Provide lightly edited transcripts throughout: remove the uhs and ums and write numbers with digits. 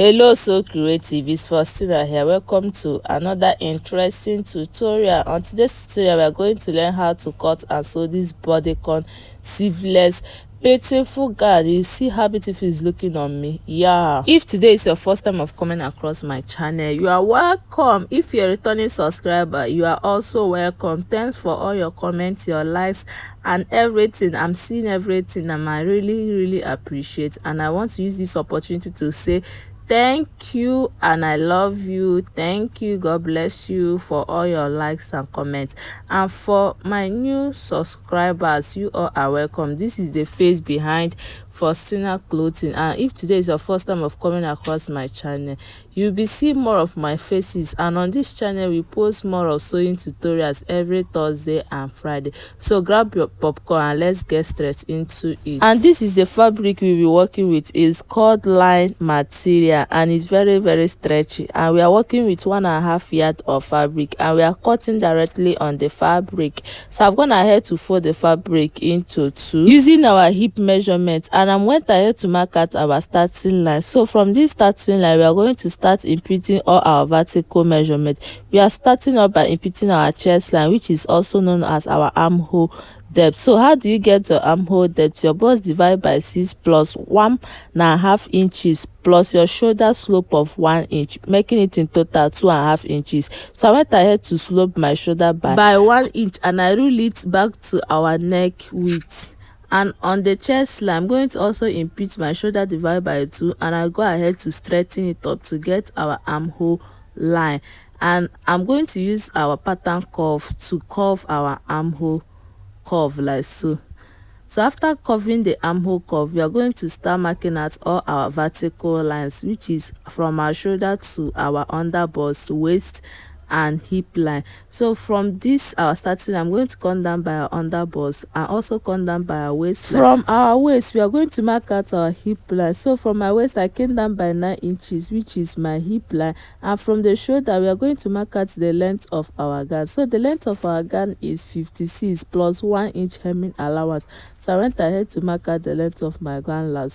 Hello so creative, it's Faustina here. Welcome to another interesting tutorial. On today's tutorial we are going to learn how to cut and sew this bodycon sleeveless beautiful gown. You see how beautiful it's looking on me. Yeah, if today is your first time of coming across my channel, you are welcome. If you're a returning subscriber, you are also welcome. Thanks for all your comments, your likes and everything. I'm seeing everything and I really appreciate, and I want to use this opportunity to say thank you and I love you. Thank you, God bless you for all your likes and comments. And for my new subscribers, you all are welcome. This is the face behind Faustina Clothing, and if today is your first time of coming across my channel, you'll be seeing more of my faces. And on this channel we post more of sewing tutorials every Thursday and Friday. So grab your popcorn and let's get straight into it. And this is the fabric we'll be working with. It's called line material and it's very stretchy, and we are working with 1.5 yards of fabric and we are cutting directly on the fabric. So I've gone ahead to fold the fabric into 2 using our hip measurement, and I'm went ahead to mark out our starting line. So from this starting line we are going to start inputting all our vertical measurement. We are starting up by inputting our chest line, which is also known as our armhole depth. So how do you get your armhole depth? Your bust divided by 6 plus 1.5 inches plus your shoulder slope of 1 inch, making it in total 2.5 inches. So I went ahead to slope my shoulder by 1 inch and I rule it back to our neck width. And on the chest line I'm going to also input my shoulder divided by 2 and I go ahead to straighten it up to get our armhole line. And I'm going to use our pattern curve to curve our armhole curve like so. So after curving the armhole curve, we are going to start marking out all our vertical lines, which is from our shoulder to our under bust, waist and hip line. So from this our starting, I'm going to come down by our under bust and also come down by our waist line. From our waist we are going to mark out our hip line. So from my waist I came down by 9 inches, which is my hip line, and from the shoulder we are going to mark out the length of our gown. So the length of our gown is 56 plus 1 inch hemming allowance. So I went ahead to mark out the length of my gown last.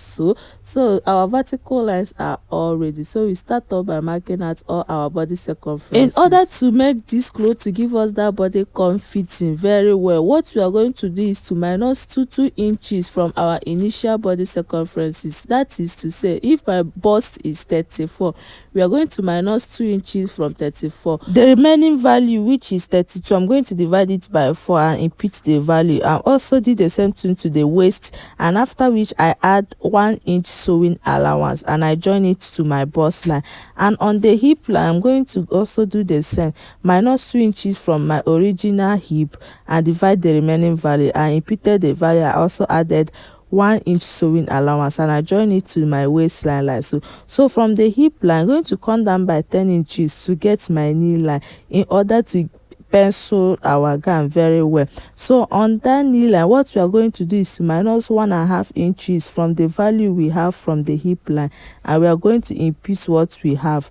So our vertical lines are all ready. So we start off by marking out all our body circumference. In order to make this cloth to give us that body fitting very well, what we are going to do is to minus 2 inches from our initial body circumferences. That is to say, if my bust is 34, we are going to minus 2 inches from 34. The remaining value, which is 32, I'm going to divide it by 4 and input the value. I also did the same thing to the waist, and after which I add 1 inch sewing allowance and I join it to my bust line. And on the hip line I'm going to also do the same, minus 2 inches from my original hip and divide the remaining value. I imputed the value. I also added 1 inch sewing allowance and I join it to my waistline like so. So from the hip line I'm going to come down by 10 inches to get my knee line in order to pencil our gown very well. So on that knee line what we are going to do is to minus 1.5 inches from the value we have from the hip line, and we are going to input what we have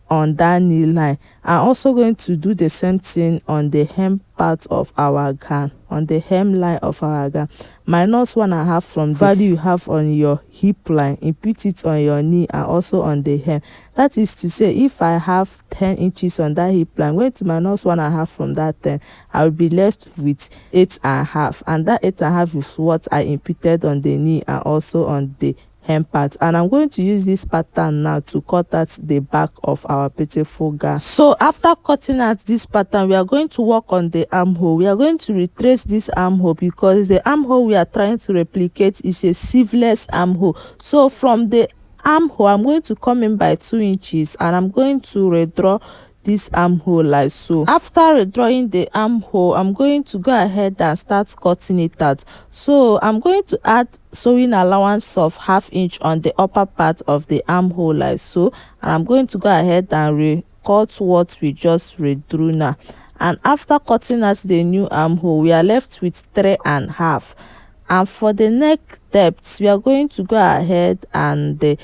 on that knee line. I'm also going to do the same thing on the hem part of our gown, on the hem line of our gown, minus 1.5 from the value you have on your hip line, input it on your knee and also on the hem. That is to say, if I have 10 inches on that hip line, I'm going to minus 1.5 from that 10. I will be left with 8.5, and that 8.5 is what I imputed on the knee and also on the hem part. And I'm going to use this pattern now to cut out the back of our beautiful gown. So after cutting out this pattern, we are going to work on the armhole. We are going to retrace this armhole because the armhole we are trying to replicate is a sleeveless armhole. So from the armhole I'm going to come in by 2 inches and I'm going to redraw this armhole like so. After redrawing the armhole, I'm going to go ahead and start cutting it out. So I'm going to add sewing allowance of 1/2 inch on the upper part of the armhole like so, and I'm going to go ahead and recut what we just redrew now. And after cutting out the new armhole, we are left with 3.5. And for the neck depth, we are going to go ahead and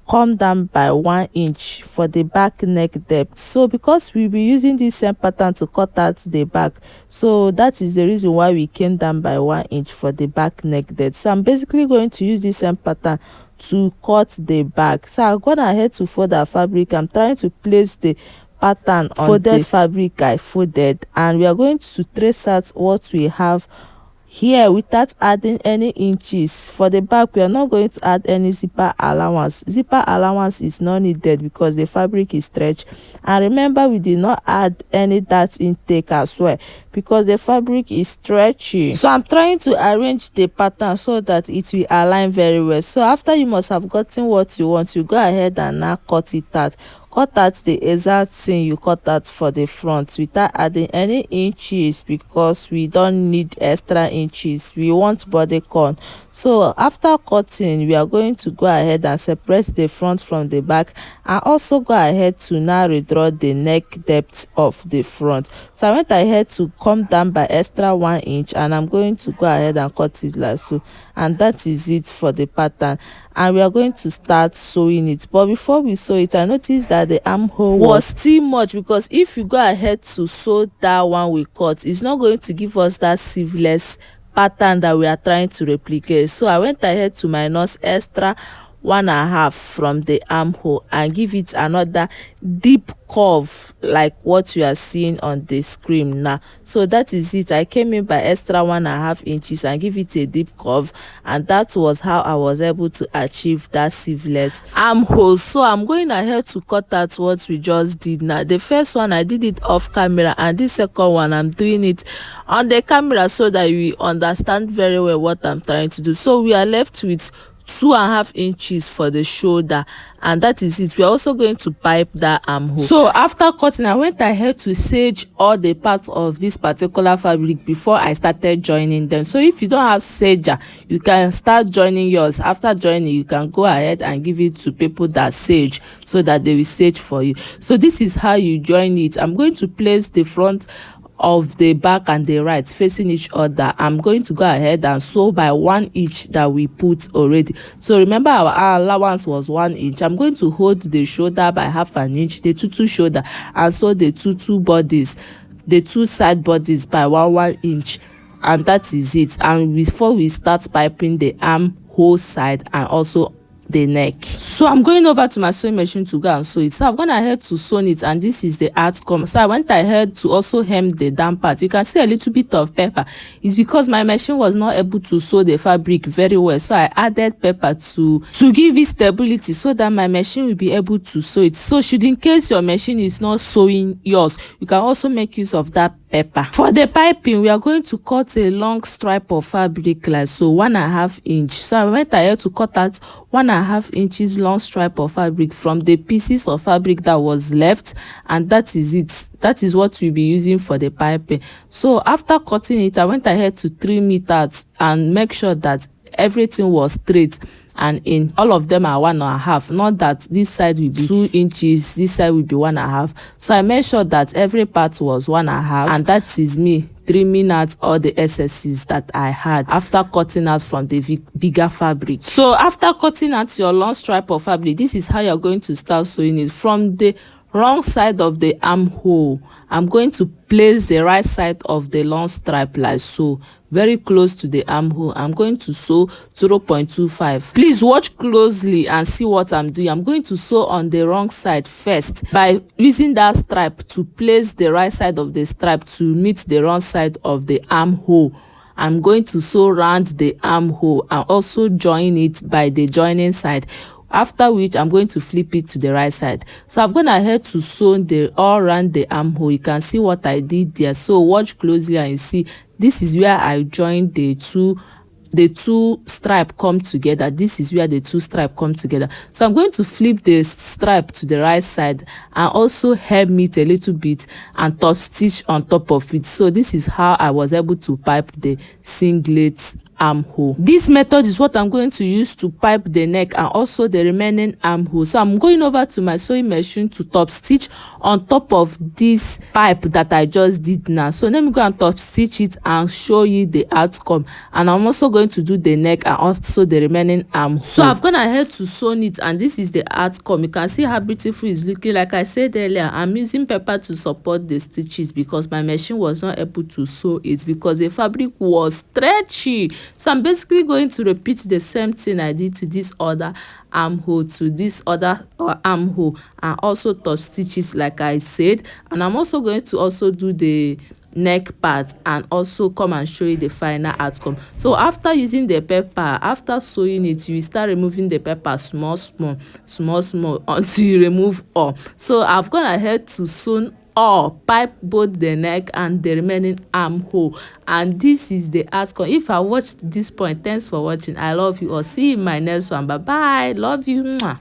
come down by 1 inch for the back neck depth. So because we'll be using this same pattern to cut out the back, so that is the reason why we came down by 1 inch for the back neck depth. So I'm basically going to use this same pattern to cut the back. So I've gone ahead to fold our fabric. I'm trying to place the pattern on folded fabric I folded, and we are going to trace out what we have here without adding any inches. For the back, we are not going to add any zipper allowance. Zipper allowance is not needed because the fabric is stretched, and remember, we did not add any dart intake as well because the fabric is stretchy. So I'm trying to arrange the pattern so that it will align very well. So after you must have gotten what you want, you go ahead and now cut it out. Cut out the exact thing you cut out for the front without adding any inches because we don't need extra inches. We want bodycon. So after cutting, we are going to go ahead and separate the front from the back, and also go ahead to now redraw the neck depth of the front. So I went ahead to come down by extra 1 inch, and I'm going to go ahead and cut it like so, and that is it for the pattern. And we are going to start sewing it. But before we sew it, I noticed that the armhole was still much, because if you go ahead to sew that one we cut, it's not going to give us that sleeveless pattern that we are trying to replicate. So I went ahead to minus extra 1.5 from the armhole and give it another deep curve like what you are seeing on the screen now. So that is it. I came in by extra 1.5 inches and give it a deep curve, and that was how I was able to achieve that sleeveless armhole. So I'm going ahead to cut out what we just did now. The first one I did it off camera, and this second one I'm doing it on the camera so that you understand very well what I'm trying to do. So we are left with 2.5 inches for the shoulder, and that is it. We are also going to pipe that armhole. So after cutting, I went ahead to sage all the parts of this particular fabric before I started joining them. So if you don't have sager, you can start joining yours. After joining, you can go ahead and give it to people that sage so that they will sage for you. So this is how you join it. I'm going to place the front of the back and the right facing each other. I'm going to go ahead and sew by 1 inch that we put already. So remember, our allowance was 1 inch. I'm going to hold the shoulder by 1/2 inch, the two shoulder, and sew the two bodies, the two side bodies by 1 inch, and that is it. And before we start piping the armhole side and also the neck. So I'm going over to my sewing machine to go and sew it. So I've gone ahead to sew it, and this is the outcome. So I went ahead to also hem the down part. You can see a little bit of pepper. It's because my machine was not able to sew the fabric very well, so I added pepper to give it stability so that my machine will be able to sew it. So should in case your machine is not sewing yours, you can also make use of that pepper. For the piping, we are going to cut a long stripe of fabric like so, 1.5 inch. So I went ahead to cut out 1.5 inches long stripe of fabric from the pieces of fabric that was left, and that is it. That is what we'll be using for the piping. So after cutting it, I went ahead to trim it out and make sure that everything was straight, and in all of them are 1.5. Not that this side will be 2 inches, this side will be 1.5. So I made sure that every part was 1.5, and that is me trimming out all the excesses that I had after cutting out from the bigger fabric. So after cutting out your long stripe of fabric, this is how you're going to start sewing it. From the wrong side of the armhole, I'm going to place the right side of the long stripe like so, very close to the armhole. I'm going to sew 0.25. Please watch closely and see what I'm doing. I'm going to sew on the wrong side first by using that stripe to place the right side of the stripe to meet the wrong side of the armhole. I'm going to sew around the armhole and also join it by the joining side, after which I'm going to flip it to the right side. So I've gone ahead to sew all around the armhole. You can see what I did there. So watch closely and you see this is where I joined the two stripe come together. This is where the two stripe come together. So I'm going to flip the stripe to the right side and also hem it a little bit and top stitch on top of it. So this is how I was able to pipe the singlet armhole. This method is what I'm going to use to pipe the neck and also the remaining armhole. So I'm going over to my sewing machine to top stitch on top of this pipe that I just did now. So let me go and top stitch it and show you the outcome. And I'm also going going to do the neck and also the remaining armhole. So I've gone ahead to sew it, and this is the outcome. You can see how beautiful it's looking. Like I said earlier, I'm using paper to support the stitches because my machine was not able to sew it because the fabric was stretchy. So I'm basically going to repeat the same thing I did to this other armhole, to this other armhole, and also top stitches like I said. And I'm also going to also do the neck part and also come and show you the final outcome. So after using the paper, after sewing it, you start removing the paper small until you remove all. So I've gone ahead to sew all, pipe both the neck and the remaining armhole, and this is the outcome. If I watched this point, thanks for watching. I love you all. See you in my next one. Bye bye. Love you. Mwah.